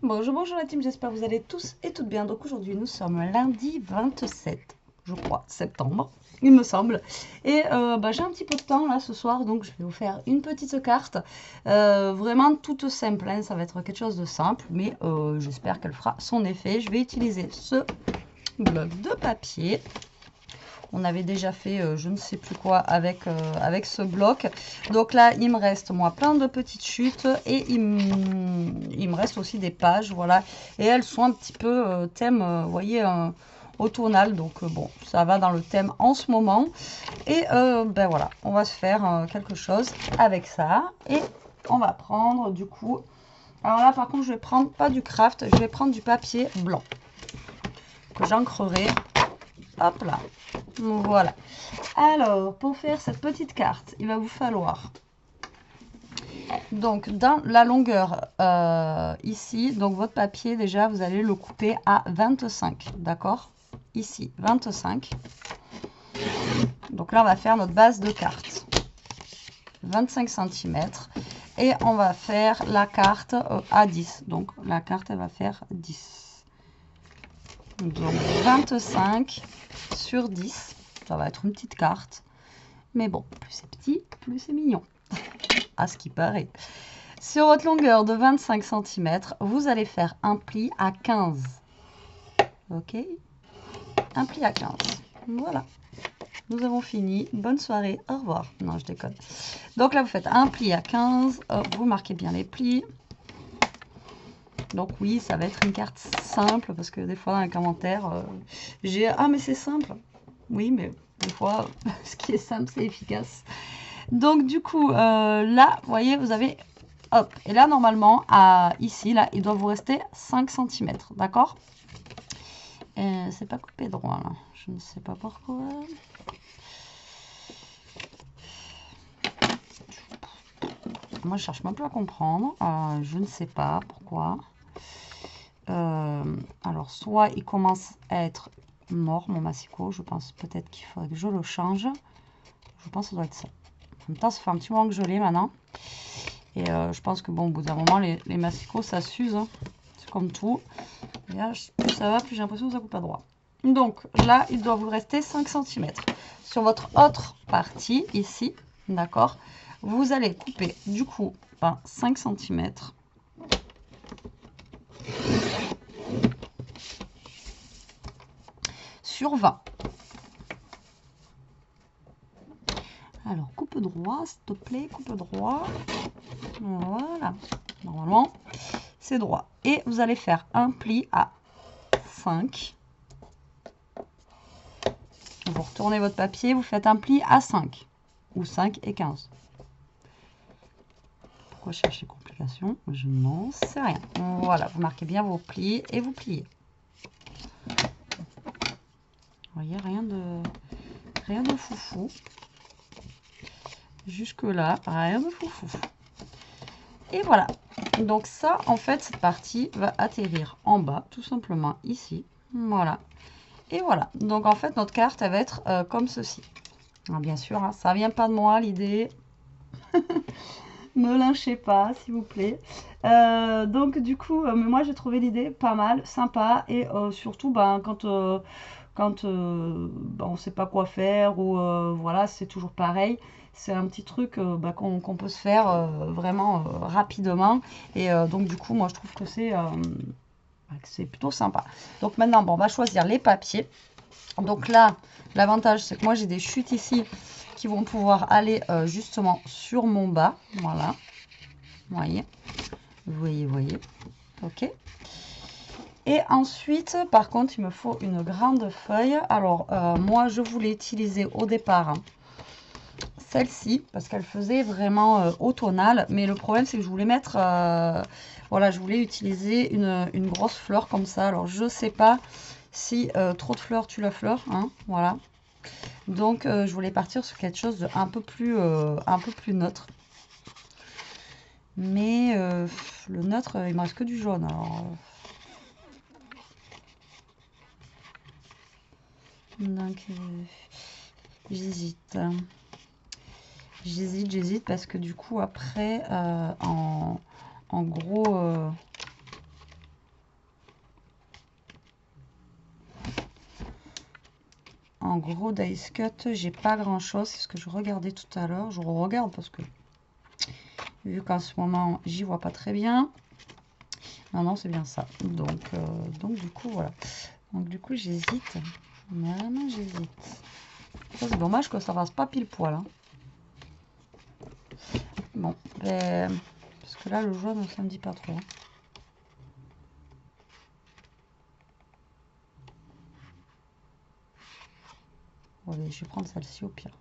Bonjour la team, j'espère que vous allez tous et toutes bien. Donc aujourd'hui nous sommes lundi 27, je crois, septembre, il me semble. Et j'ai un petit peu de temps là ce soir, donc je vais vous faire une petite carte. Vraiment toute simple, hein, ça va être quelque chose de simple, mais j'espère qu'elle fera son effet. Je vais utiliser ce bloc de papier. On avait déjà fait je ne sais plus quoi avec ce bloc. Donc là, il me reste moi plein de petites chutes et il me reste aussi des pages, voilà. Et elles sont un petit peu thème, vous voyez, automnal. Donc bon, ça va dans le thème en ce moment. Et voilà, on va se faire quelque chose avec ça. Et on va prendre du coup... Alors là, par contre, je vais prendre pas du craft, je vais prendre du papier blanc que j'ancrerai. Hop là, voilà. Alors, pour faire cette petite carte, il va vous falloir, donc dans la longueur ici, donc votre papier déjà, vous allez le couper à 25, d'accord? Ici, 25. Donc là, on va faire notre base de carte. 25 cm. Et on va faire la carte à 10. Donc la carte, elle va faire 10. Donc 25 sur 10. Ça va être une petite carte. Mais bon, plus c'est petit, plus c'est mignon. À ce qui paraît. Sur votre longueur de 25 cm, vous allez faire un pli à 15. Ok? Un pli à 15. Voilà. Nous avons fini. Bonne soirée. Au revoir. Non, je déconne. Donc là, vous faites un pli à 15. Vous marquez bien les plis. Donc oui, ça va être une carte simple parce que des fois dans les commentaires, j'ai « Ah, mais c'est simple !» Oui, mais des fois, ce qui est simple, c'est efficace. Donc du coup, là, vous voyez, vous avez... Hop, et là, normalement, ici, là, il doit vous rester 5 cm, d'accord? C'est pas coupé droit, là. Je ne sais pas pourquoi. Moi, je cherche même plus à comprendre. Je ne sais pas pourquoi. Alors, soit il commence à être mort, mon massicot. Je pense peut-être qu'il faudrait que je le change. Je pense que ça doit être ça. En même temps, ça fait un petit moment que je l'ai maintenant. Et je pense que, bon, au bout d'un moment, les massicots, ça s'use. Hein. C'est comme tout. Et là, plus ça va, plus j'ai l'impression que ça coupe pas droit. Donc, là, il doit vous rester 5 cm. Sur votre autre partie, ici, d'accord, vous allez couper, du coup, 5 cm. Sur 20. Alors, coupe droit, s'il te plaît, coupe droit. Voilà. Normalement, c'est droit. Et vous allez faire un pli à 5. Vous retournez votre papier, vous faites un pli à 5. Ou 5 et 15. Pourquoi chercher complication? Je n'en sais rien. Voilà, vous marquez bien vos plis et vous pliez. Vous voyez, rien de foufou. Jusque là, rien de foufou. Et voilà. Donc ça, en fait, cette partie va atterrir en bas, tout simplement ici. Voilà. Et voilà. Donc en fait, notre carte, elle va être comme ceci. Alors, bien sûr, hein, ça vient pas de moi, l'idée. Me lynchez pas, s'il vous plaît. Donc du coup, mais moi j'ai trouvé l'idée pas mal, sympa. Et surtout, quand on sait pas quoi faire ou voilà, c'est toujours pareil. C'est un petit truc qu'on peut se faire vraiment rapidement. Et donc du coup, moi je trouve que c'est plutôt sympa. Donc maintenant, on va choisir les papiers. Donc là, l'avantage, c'est que moi j'ai des chutes ici qui vont pouvoir aller justement sur mon bas. Voilà. Vous voyez. Ok. Et ensuite, par contre, il me faut une grande feuille. Alors, moi, je voulais utiliser au départ celle-ci parce qu'elle faisait vraiment automnale. Mais le problème, c'est que je voulais mettre... voilà, je voulais utiliser une grosse fleur comme ça. Alors, je sais pas si trop de fleurs tue la fleur. Hein, voilà. Donc, je voulais partir sur quelque chose de un peu plus neutre. Mais le neutre, il me reste que du jaune. Alors, donc, j'hésite. J'hésite parce que du coup, après, en gros... en gros dice cut, j'ai pas grand chose. C'est ce que je regardais tout à l'heure. Je regarde parce que vu qu'en ce moment j'y vois pas très bien. Non, c'est bien ça. Donc du coup, voilà. Donc du coup, j'hésite. Vraiment, j'hésite. C'est dommage que ça fasse pas pile poil. Hein. Bon, ben, parce que là, le jaune, ça me dit pas trop. Hein. Allez, je vais prendre celle-ci au pire.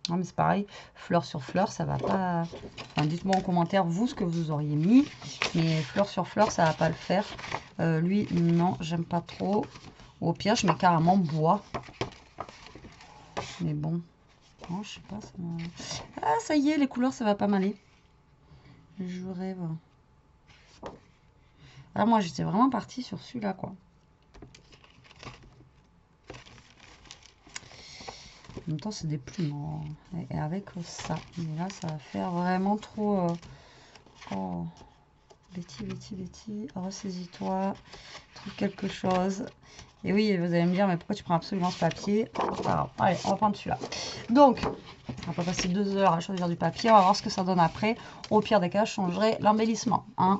Non, mais c'est pareil, fleur sur fleur, ça va pas... Enfin, dites-moi en commentaire, vous, ce que vous auriez mis. Mais fleur sur fleur, ça va pas le faire. Lui, non, j'aime pas trop. Au pire, je mets carrément bois. Mais bon, non, je sais pas. Ah, ça y est, les couleurs, ça va pas m'aller. Je rêve. Ah, moi, j'étais vraiment partie sur celui-là, quoi. En même temps, c'est des plumes. Hein. Et avec ça. Mais là, ça va faire vraiment trop... Oh, Betty, ressaisis-toi. Trouve quelque chose. Et oui, vous allez me dire, mais pourquoi tu prends absolument ce papier? Alors, allez, on va prendre celui-là. Donc, on va pas passer 2 heures à choisir du papier. On va voir ce que ça donne après. Au pire des cas, je changerai l'embellissement. Hein.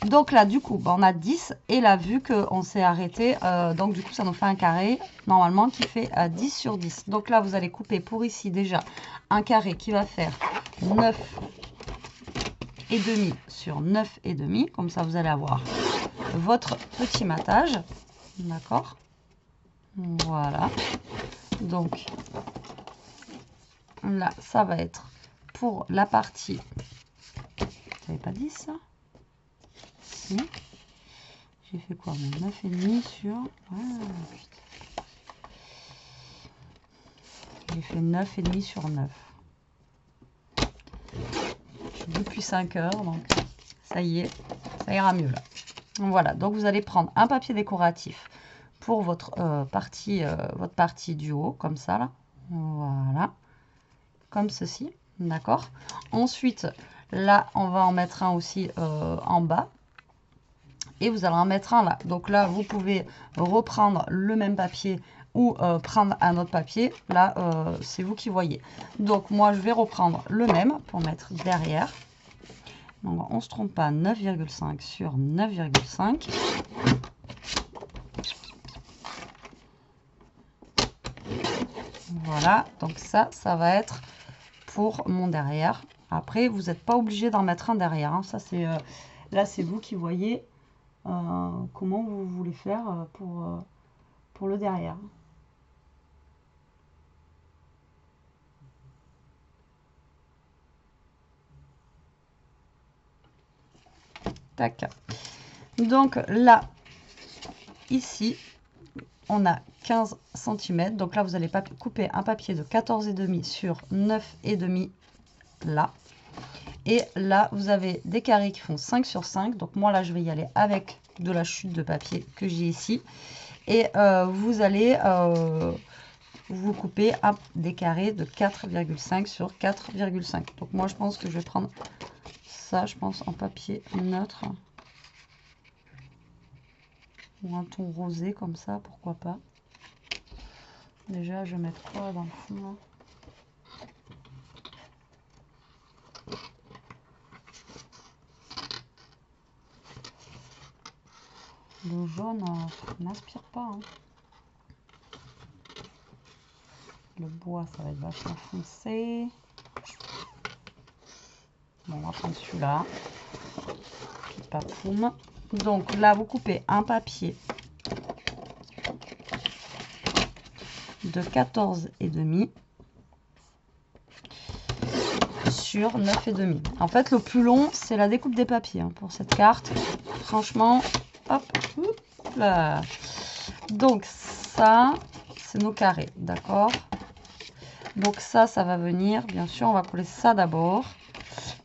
Donc là, du coup, on a 10. Et là, vu qu'on s'est arrêté, donc du coup, ça nous fait un carré, normalement, qui fait 10 sur 10. Donc là, vous allez couper pour ici, déjà, un carré qui va faire 9,5 sur 9,5. Comme ça, vous allez avoir votre petit matage. D'accord? Voilà. Donc, là, ça va être pour la partie... J'avais pas dit ça? Si. J'ai fait quoi? 9,5 sur... Ah, j'ai fait 9,5 sur 9. Depuis 5 heures, donc ça y est, ça ira mieux là. Voilà, donc vous allez prendre un papier décoratif pour votre partie du haut, comme ça là. Voilà, comme ceci, d'accord. Ensuite, là, on va en mettre un aussi en bas. Et vous allez en mettre un là. Donc là, vous pouvez reprendre le même papier ou prendre un autre papier. Là, c'est vous qui voyez. Donc moi, je vais reprendre le même pour mettre derrière. Donc on ne se trompe pas, 9,5 sur 9,5. Voilà, donc ça va être pour mon derrière. Après, vous n'êtes pas obligé d'en mettre un derrière. Hein. Ça, c'est là, c'est vous qui voyez comment vous voulez faire pour le derrière. Tac. Donc là, ici, on a 15 cm. Donc là, vous allez couper un papier de 14,5 sur 9,5 là. Et là, vous avez des carrés qui font 5 sur 5. Donc moi, là, je vais y aller avec de la chute de papier que j'ai ici. Et vous allez vous couper des carrés de 4,5 sur 4,5. Donc moi, je pense que je vais prendre ça, je pense, en papier neutre. Ou un ton rosé comme ça, pourquoi pas. Déjà, je vais mettre quoi dans le fond là? Le jaune n'inspire pas. Hein. Le bois, ça va être vachement foncé. Bon, on va prendre celui-là. Papoum. Donc là, vous coupez un papier de 14,5 sur 9,5. En fait, le plus long, c'est la découpe des papiers hein, pour cette carte. Franchement, hop, là. Donc ça, c'est nos carrés, d'accord? Donc ça va venir, bien sûr, on va coller ça d'abord.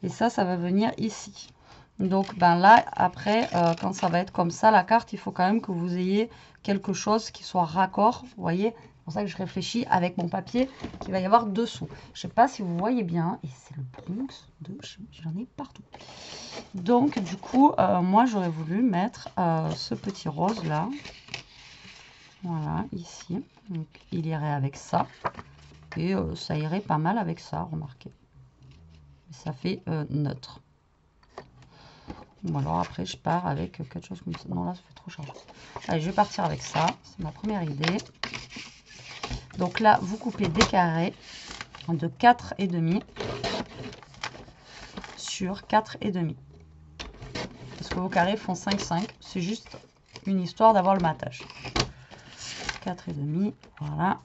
Et ça va venir ici. Donc ben là, après, quand ça va être comme ça, la carte, il faut quand même que vous ayez quelque chose qui soit raccord, vous voyez, pour ça que je réfléchis avec mon papier qu'il va y avoir dessous. Je sais pas si vous voyez bien, et c'est le Bronx, j'en ai partout. Donc du coup, moi j'aurais voulu mettre ce petit rose là. Voilà, ici. Donc, il irait avec ça. Et ça irait pas mal avec ça, remarquez. Ça fait neutre. Ou alors après, je pars avec quelque chose comme ça. Non, là, ça fait trop chargé. Allez, je vais partir avec ça. C'est ma première idée. Donc là, vous coupez des carrés de 4,5 sur 4,5. Parce que vos carrés font 5,5. C'est juste une histoire d'avoir le matage. 4,5, voilà.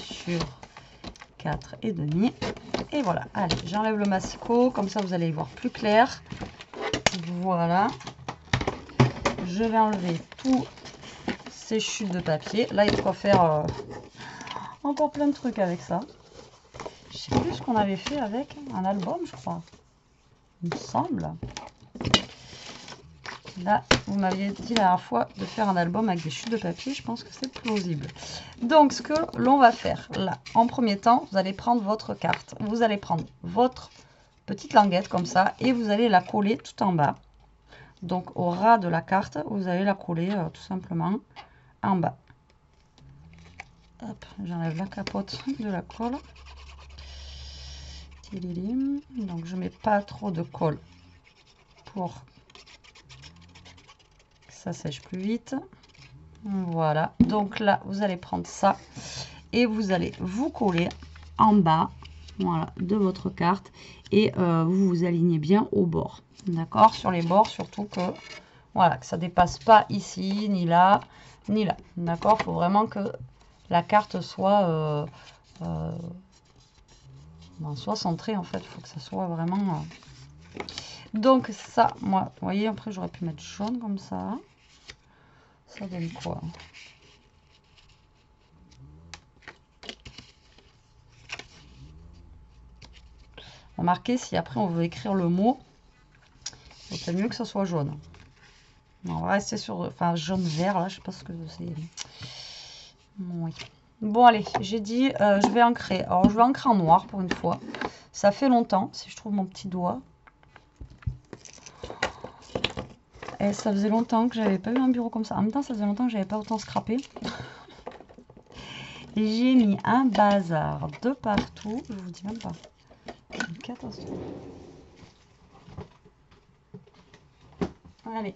Sur 4,5. Et voilà. Allez, j'enlève le massicot. Comme ça, vous allez y voir plus clair. Voilà. Je vais enlever tous ces chutes de papier. Là, il y a de quoi faire encore plein de trucs avec ça. Je sais plus ce qu'on avait fait avec un album, je crois. Il me semble. Là, vous m'aviez dit la dernière fois de faire un album avec des chutes de papier. Je pense que c'est plausible. Donc, ce que l'on va faire, là, en premier temps, vous allez prendre votre carte. Vous allez prendre votre petite languette comme ça et vous allez la coller tout en bas. Donc, au ras de la carte, vous allez la coller tout simplement en bas. Hop, j'enlève la capote de la colle. Donc, je mets pas trop de colle pour que ça sèche plus vite. Voilà. Donc là, vous allez prendre ça et vous allez vous coller en bas, voilà, de votre carte et vous vous alignez bien au bord. D'accord, sur les bords, surtout que voilà, que ça dépasse pas ici, ni là, ni là. D'accord, il faut vraiment que la carte soit soit centrée en fait. Il faut que ça soit vraiment. Donc ça, moi, vous voyez, après j'aurais pu mettre jaune comme ça. Ça donne quoi? Remarquez, si après on veut écrire le mot, c'est mieux que ça soit jaune. On va rester sur, enfin, jaune-vert, là, je sais pas ce que c'est. Oui. Bon, allez, j'ai dit, je vais ancrer. Alors, je vais ancrer en noir pour une fois. Ça fait longtemps, si je trouve mon petit doigt. Et ça faisait longtemps que j'avais pas eu un bureau comme ça. En même temps, ça faisait longtemps que j'avais pas autant scrappé. J'ai mis un bazar de partout. Je vous dis même pas. Une catastrophe. Allez,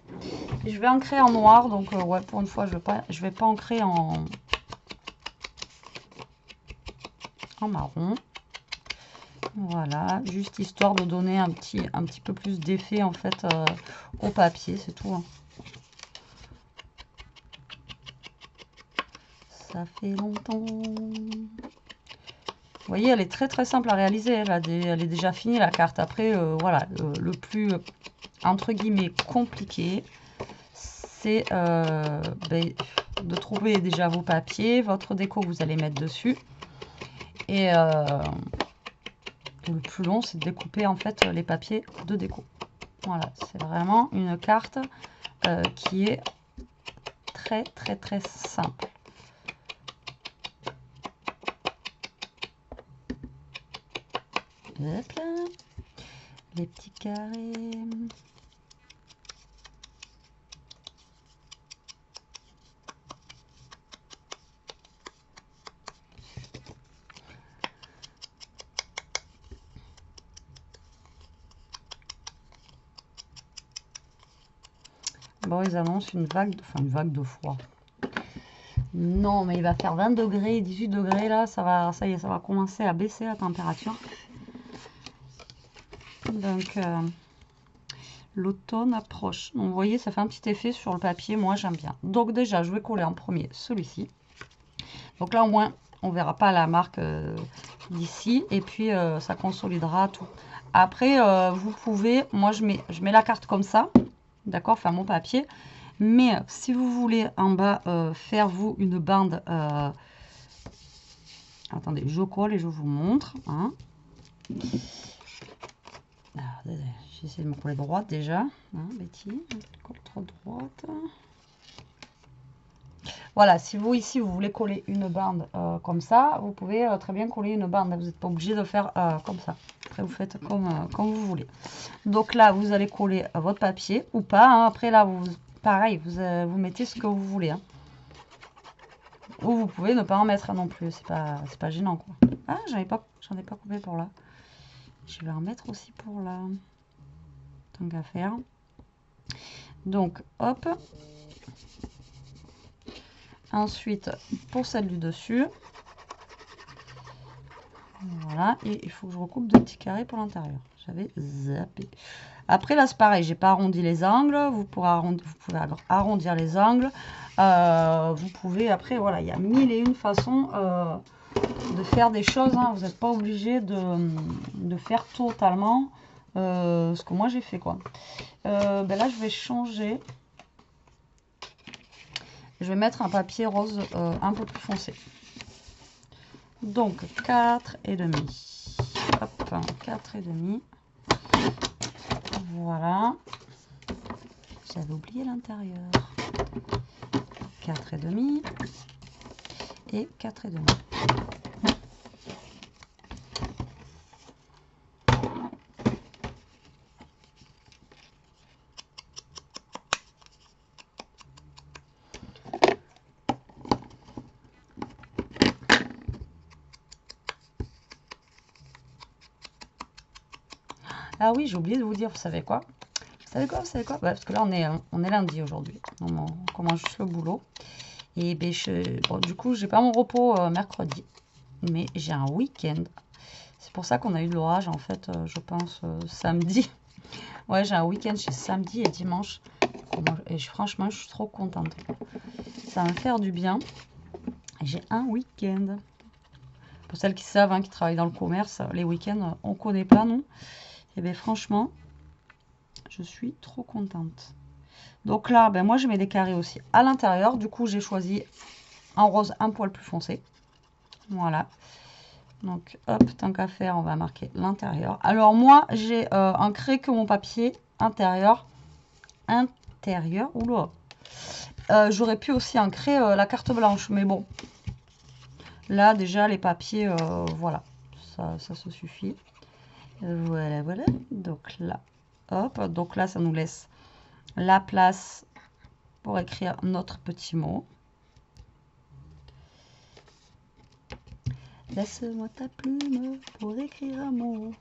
je vais ancrer en noir, donc ouais, pour une fois, je vais pas ancrer en marron. Voilà, juste histoire de donner un petit peu plus d'effet en fait au papier, c'est tout. Hein. Ça fait longtemps. Vous voyez, elle est très très simple à réaliser. Elle est déjà finie la carte. Après, voilà, le plus entre guillemets compliqué, c'est de trouver déjà vos papiers, votre déco que vous allez mettre dessus. Et le plus long, c'est de découper en fait les papiers de déco. Voilà, c'est vraiment une carte qui est très très très simple. Hop là, les petits carrés. Bon, ils annoncent une vague de froid. Non, mais il va faire 20 degrés, 18 degrés là, ça y est, ça va commencer à baisser la température. Donc, l'automne approche. Donc, vous voyez, ça fait un petit effet sur le papier, moi j'aime bien. Donc déjà, je vais coller en premier celui-ci. Donc là, au moins, on verra pas la marque d'ici, et puis ça consolidera tout. Après, vous pouvez, moi je mets la carte comme ça, d'accord, enfin mon papier. Mais si vous voulez en bas faire vous une bande, attendez, je colle et je vous montre. Hein. J'essaie de me coller droite déjà. Hein, Betty, colle trop droite. Voilà, si vous ici vous voulez coller une bande comme ça, vous pouvez très bien coller une bande. Vous n'êtes pas obligé de faire comme ça. Après, vous faites comme vous voulez. Donc là, vous allez coller votre papier ou pas. Hein. Après, là, pareil, vous mettez ce que vous voulez. Hein. Ou vous pouvez ne pas en mettre non plus. C'est pas gênant, quoi. Ah, j'en ai pas coupé pour là. Je vais en mettre aussi pour là. Tant qu'à faire. Donc, hop. Ensuite, pour celle du dessus. Voilà. Et il faut que je recoupe deux petits carrés pour l'intérieur. J'avais zappé. Après, là, c'est pareil. J'ai pas arrondi les angles. Vous pouvez arrondir les angles. Vous pouvez, après, voilà. Il y a mille et une façons de faire des choses. Hein. Vous n'êtes pas obligé de faire totalement ce que moi j'ai fait, quoi. Ben là, je vais changer. Je vais mettre un papier rose un peu plus foncé. Donc 4,5. Hop, 4,5. Voilà. J'avais oublié l'intérieur. 4,5 et 4,5. Ah oui, j'ai oublié de vous dire, vous savez quoi? Vous savez quoi? Parce que là, on est lundi aujourd'hui. On commence juste le boulot. Et ben, bon, du coup, j'ai pas mon repos mercredi. Mais j'ai un week-end. C'est pour ça qu'on a eu de l'orage, en fait, je pense, samedi. Ouais, j'ai un week-end chez samedi et dimanche. Et franchement, je suis trop contente. Ça va me faire du bien. J'ai un week-end. Pour celles qui savent, hein, qui travaillent dans le commerce, les week-ends, on connaît pas, non? Et bien, franchement, je suis trop contente. Donc là, ben moi, je mets des carrés aussi à l'intérieur. Du coup, j'ai choisi un rose un poil plus foncé. Voilà. Donc, hop, tant qu'à faire, on va marquer l'intérieur. Alors, moi, j'ai ancré que mon papier intérieur. Oula. J'aurais pu aussi ancrer la carte blanche. Mais bon, là, déjà, les papiers, voilà. Ça se suffit. Voilà, voilà. Donc là, hop. Donc là, ça nous laisse la place pour écrire notre petit mot. Laisse-moi ta plume pour écrire un mot.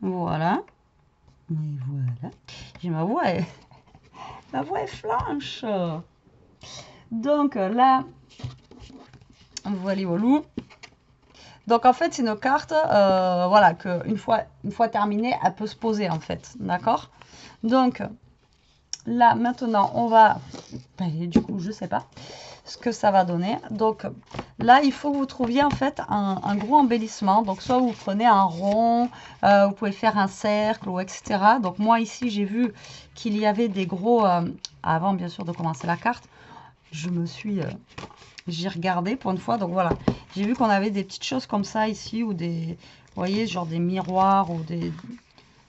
Voilà. Et voilà. J'ai ma voix. Ma voix est flanche. Donc là, voilà, voilà. Donc en fait, c'est une carte, voilà, que une fois terminée, elle peut se poser en fait, d'accord? Donc là, maintenant, on va, du coup, je sais pas ce que ça va donner. Donc là, il faut que vous trouviez en fait un gros embellissement. Donc soit vous prenez un rond, vous pouvez faire un cercle ou etc. Donc moi ici, j'ai vu qu'il y avait des gros, avant bien sûr de commencer la carte, j'ai regardé pour une fois, donc voilà. J'ai vu qu'on avait des petites choses comme ça ici, ou des, vous voyez, genre des miroirs, ou des,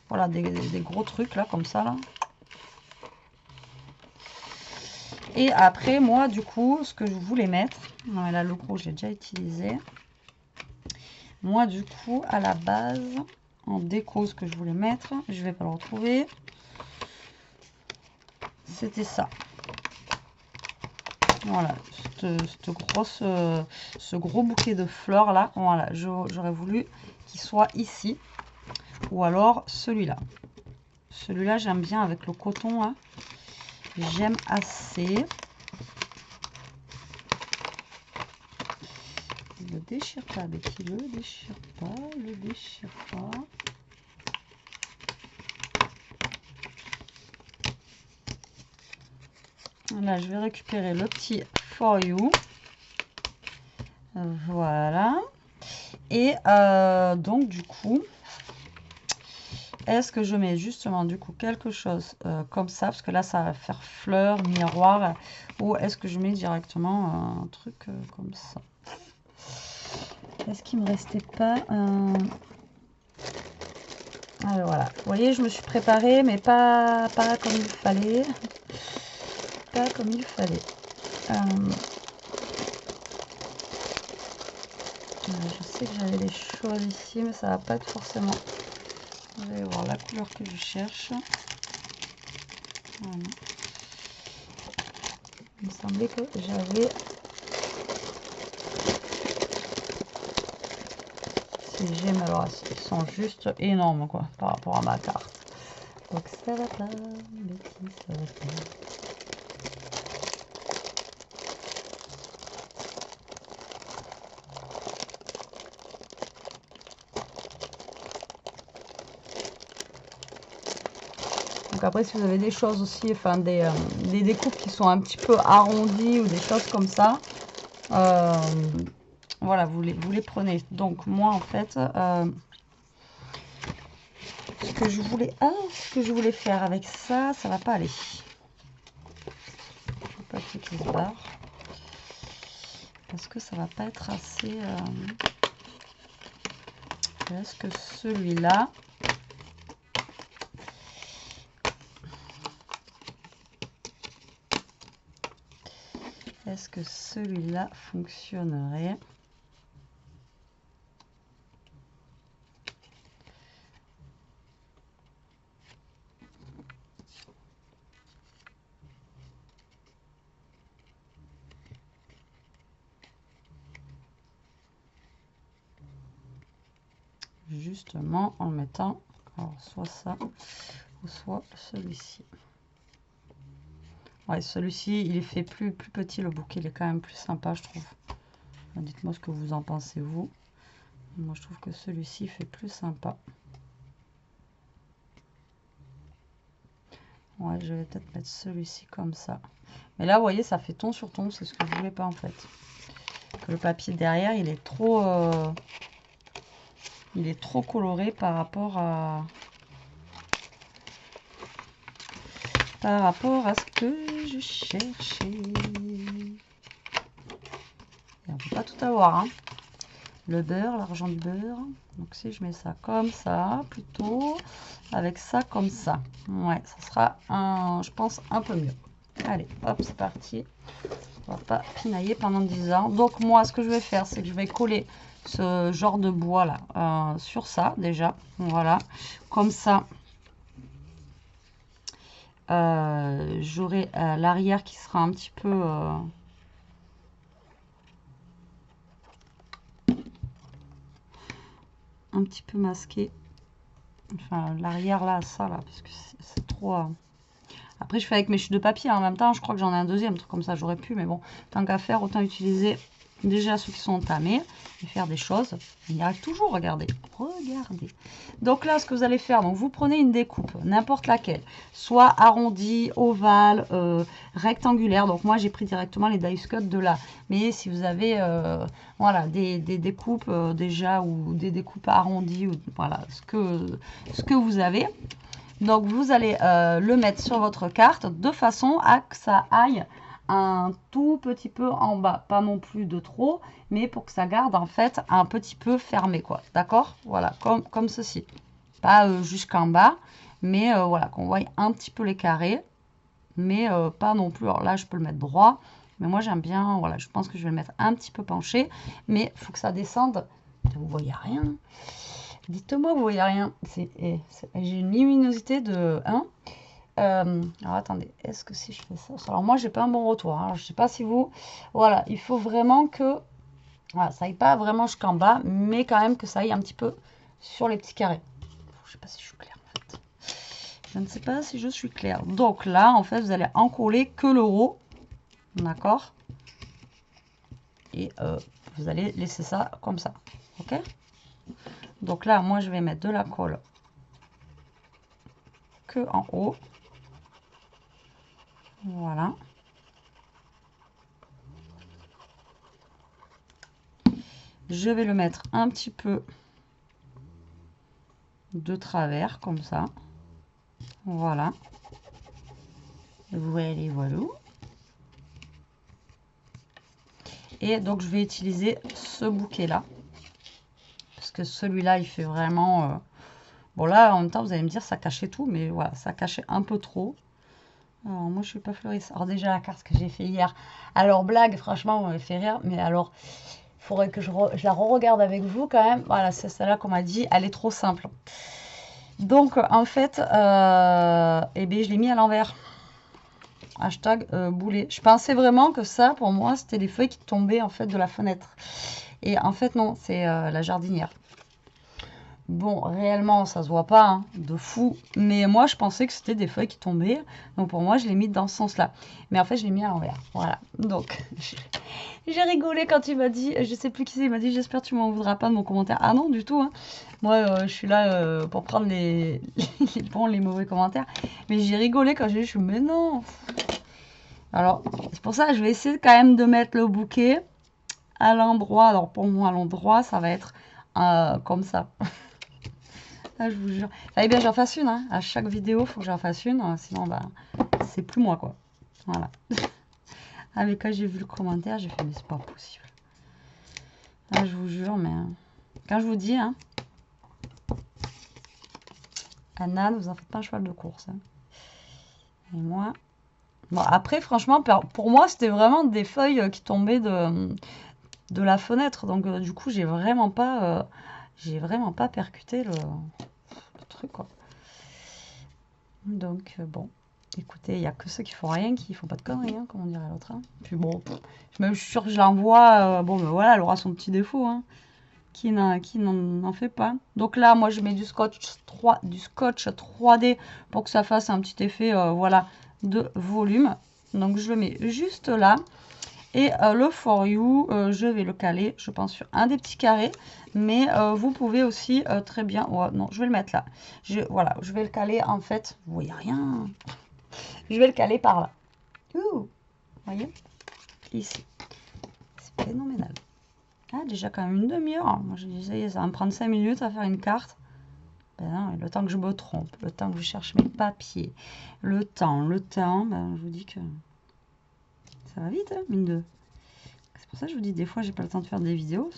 voilà, des gros trucs là, comme ça là. Et après, moi, du coup, ce que je voulais mettre, non, là, le gros, je l'ai déjà utilisé. Moi, du coup, à la base, en déco, ce que je voulais mettre, je vais pas le retrouver. C'était ça. Voilà, ce gros bouquet de fleurs là, voilà, j'aurais voulu qu'il soit ici. Ou alors celui-là. Celui-là, j'aime bien avec le coton là. J'aime assez. Ne le déchire pas, Betty, le déchire pas, le déchire pas. Là, je vais récupérer le petit For You. Voilà. Et donc, du coup, est-ce que je mets justement, du coup, quelque chose comme ça? Parce que là, ça va faire fleur, miroir. Ou est-ce que je mets directement un truc comme ça? Est-ce qu'il me restait pas un... Alors voilà, vous voyez, je me suis préparée, mais pas comme il fallait. pas comme il fallait. Je sais que j'avais des choses ici, mais ça va pas être forcément. Vous allez voir la couleur que je cherche. Voilà. Il me semblait que j'avais. Ces gemmes, alors elles sont juste énormes quoi par rapport à ma carte. Donc ça va pas, Betty, ça va pas. Donc après, si vous avez des choses aussi, enfin des découpes qui sont un petit peu arrondies ou des choses comme ça, voilà, vous les prenez. Donc moi, en fait, ce que je voulais faire avec ça, ça va pas aller. Le papier qui se barre. Parce que ça va pas être assez... Est-ce que celui-là... Est-ce que celui-là fonctionnerait? Justement en mettant alors, soit ça ou soit celui-ci. Ouais, celui-ci il est fait plus petit, le bouquet il est quand même plus sympa je trouve. Dites-moi ce que vous en pensez vous. Moi je trouve que celui-ci fait plus sympa. Ouais, je vais peut-être mettre celui-ci comme ça. Mais là vous voyez ça fait ton sur ton, c'est ce que je voulais pas en fait. Que le papier derrière il est trop coloré par rapport à ce que je cherchais. Et on peut pas tout avoir, hein. Le beurre, l'argent du beurre. Donc si je mets ça comme ça, plutôt, avec ça comme ça. Ouais, ça sera, je pense, un peu mieux. Allez, hop, c'est parti. On va pas pinailler pendant 10 ans. Donc moi, ce que je vais faire, c'est que je vais coller ce genre de bois là sur ça déjà. Voilà, comme ça. J'aurai l'arrière qui sera un petit peu masqué, enfin l'arrière là, ça là, parce que c'est trop après je fais avec mes chutes de papier, hein. En même temps je crois que j'en ai un deuxième truc comme ça, j'aurais pu, mais bon, tant qu'à faire, autant utiliser déjà ceux qui sont entamés et faire des choses. Il y arrive toujours, regardez. Donc là, ce que vous allez faire, donc vous prenez une découpe, n'importe laquelle, soit arrondie, ovale, rectangulaire. Donc moi, j'ai pris directement les dice cut de là. Mais si vous avez, voilà, des découpes déjà ou des découpes arrondies, ou voilà, ce que vous avez. Donc vous allez le mettre sur votre carte de façon à que ça aille un tout petit peu en bas, pas non plus de trop, mais pour que ça garde en fait un petit peu fermé quoi, d'accord? Voilà, comme ceci, pas jusqu'en bas, mais voilà, qu'on voit un petit peu les carrés, mais pas non plus. Alors là je peux le mettre droit, mais moi j'aime bien, voilà, je pense que je vais le mettre un petit peu penché, mais il faut que ça descende. Vous voyez rien, dites-moi, vous voyez rien, j'ai une luminosité de 1. Alors attendez, est-ce que si je fais ça, alors moi j'ai pas un bon retour, hein. Je sais pas si vous, voilà, il faut vraiment que voilà, ça aille pas vraiment jusqu'en bas, mais quand même que ça aille un petit peu sur les petits carrés. Je sais pas si je suis claire en fait, je ne sais pas si je suis claire. Donc là en fait vous allez encoller que le haut, d'accord, et vous allez laisser ça comme ça, ok. Donc là moi je vais mettre de la colle que en haut. Voilà. Je vais le mettre un petit peu de travers, comme ça. Voilà. Voilà. Et donc, je vais utiliser ce bouquet-là. Parce que celui-là, il fait vraiment... Bon, là, en même temps, vous allez me dire, ça cachait tout. Mais voilà, ça cachait un peu trop. Alors, moi, je suis pas fleuriste. Alors, déjà, la carte que j'ai fait hier. Alors, blague, franchement, on m'a fait rire. Mais alors, il faudrait que je la re-regarde avec vous quand même. Voilà, c'est celle-là qu'on m'a dit. Elle est trop simple. Donc, en fait, eh bien, je l'ai mis à l'envers. Hashtag boulet. Je pensais vraiment que ça, pour moi, c'était les feuilles qui tombaient en fait de la fenêtre. Et en fait, non, c'est la jardinière. Bon, réellement, ça se voit pas, hein, de fou. Mais moi, je pensais que c'était des feuilles qui tombaient. Donc, pour moi, je l'ai mis dans ce sens-là. Mais en fait, je l'ai mis à l'envers. Voilà. Donc, j'ai rigolé quand il m'a dit, je sais plus qui c'est, il m'a dit, j'espère que tu m'en voudras pas de mon commentaire. Ah non, du tout, hein. Moi, je suis là pour prendre les bons, les mauvais commentaires. Mais j'ai rigolé quand j'ai dit, mais non. Alors, c'est pour ça que je vais essayer quand même de mettre le bouquet à l'endroit. Alors, pour moi, à l'endroit, ça va être comme ça. Là, je vous jure. Fallait bien que j'en fasse une. Hein. À chaque vidéo, il faut que j'en fasse une. Sinon, bah, c'est plus moi, quoi. Voilà. Ah, mais quand j'ai vu le commentaire, j'ai fait, mais c'est pas possible. Là, je vous jure, mais quand je vous dis, hein, Anna, vous en faites pas un cheval de course. Hein. Et moi... Bon, après, franchement, pour moi, c'était vraiment des feuilles qui tombaient de la fenêtre. Donc, du coup, j'ai vraiment pas percuté le truc, quoi. Donc, bon, écoutez, il n'y a que ceux qui font rien qui font pas de conneries, hein, comme on dirait l'autre. Hein. Puis bon, même je suis sûre que je l'envoie. Bon, mais voilà, elle aura son petit défaut. Hein, qui n'en fait pas. Donc là, moi, je mets du scotch 3D pour que ça fasse un petit effet, voilà, de volume. Donc, je le mets juste là. Et le For You, je vais le caler, je pense, sur un des petits carrés. Mais vous pouvez aussi très bien... Oh, non, je vais le mettre là. Voilà, je vais le caler, en fait. Vous voyez rien. Je vais le caler par là. Vous voyez? Ici. C'est phénoménal. Ah, déjà quand même une demi-heure. Moi, je disais, ça va me prendre 5 minutes à faire une carte. Ben non, le temps que je me trompe, le temps que je cherche mes papiers, le temps, ben, je vous dis que ça va vite, hein, mine de... C'est pour ça que je vous dis, des fois, j'ai pas le temps de faire des vidéos.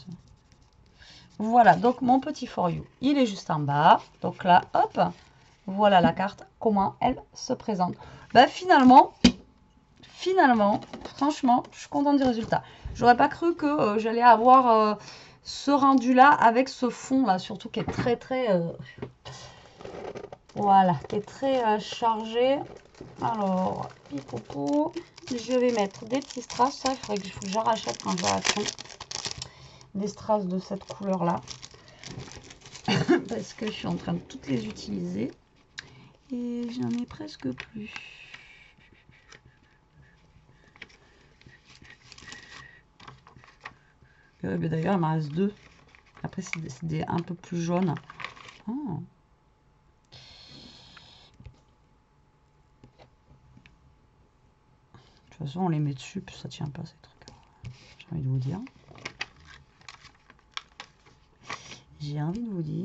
Voilà, donc mon petit For You, il est juste en bas. Donc là, hop, voilà la carte, comment elle se présente. Ben finalement, franchement, je suis contente du résultat. J'aurais pas cru que j'allais avoir ce rendu-là avec ce fond-là, surtout qui est très, voilà, qui est très chargé. Alors, pipopou, je vais mettre des petits strass. Ça, il faudrait que j'en rachète quand j'aurai des strass de cette couleur-là. Parce que je suis en train de toutes les utiliser. Et j'en ai presque plus. D'ailleurs, il m'en reste 2. Après, c'est des un peu plus jaunes. Oh. De toute façon, on les met dessus, puis ça tient pas ces trucs. J'ai envie de vous dire.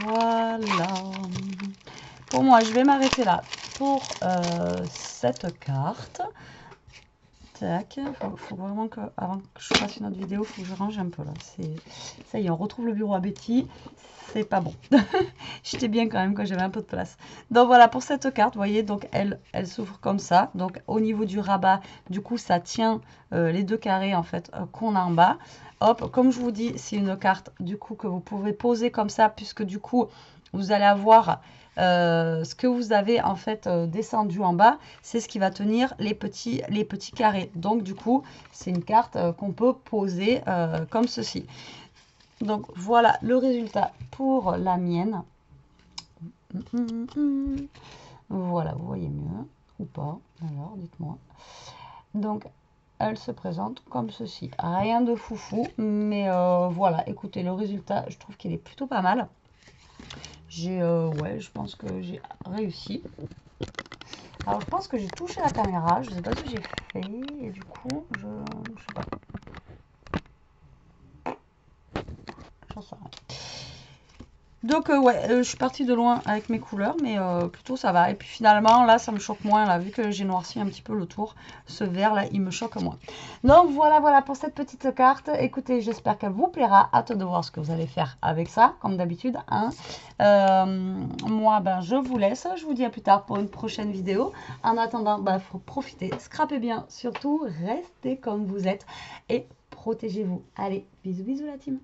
Voilà. Pour moi, je vais m'arrêter là pour cette carte. Tac. Faut vraiment que, avant que je fasse une autre vidéo, il faut que je range un peu là. Ça y est, on retrouve le bureau à Betty. C'est pas bon. J'étais bien quand même quand j'avais un peu de place. Donc voilà pour cette carte, vous voyez, donc elle s'ouvre comme ça. Donc au niveau du rabat, du coup, ça tient les deux carrés en fait qu'on a en bas. Hop, comme je vous dis, c'est une carte du coup que vous pouvez poser comme ça, puisque du coup, vous allez avoir ce que vous avez en fait descendu en bas, c'est ce qui va tenir les petits carrés. Donc du coup, c'est une carte qu'on peut poser comme ceci. Donc voilà le résultat pour la mienne. Voilà, vous voyez mieux ou pas, alors dites-moi. Donc elle se présente comme ceci. Rien de foufou, mais voilà, écoutez, le résultat, je trouve qu'il est plutôt pas mal. Ouais, je pense que j'ai réussi. Alors, je pense que j'ai touché la caméra. Je sais pas ce que j'ai fait. Et du coup, je sais pas. J'en sais rien. Donc ouais, je suis partie de loin avec mes couleurs, mais plutôt ça va. Et puis finalement, là, ça me choque moins, là, vu que j'ai noirci un petit peu le tour. Ce vert, là, il me choque moins. Donc voilà, voilà pour cette petite carte. Écoutez, j'espère qu'elle vous plaira. Hâte de voir ce que vous allez faire avec ça, comme d'habitude. Hein. Moi, ben, je vous laisse. Je vous dis à plus tard pour une prochaine vidéo. En attendant, ben, faut profiter. Scrapez bien, surtout, restez comme vous êtes et protégez-vous. Allez, bisous, bisous la team.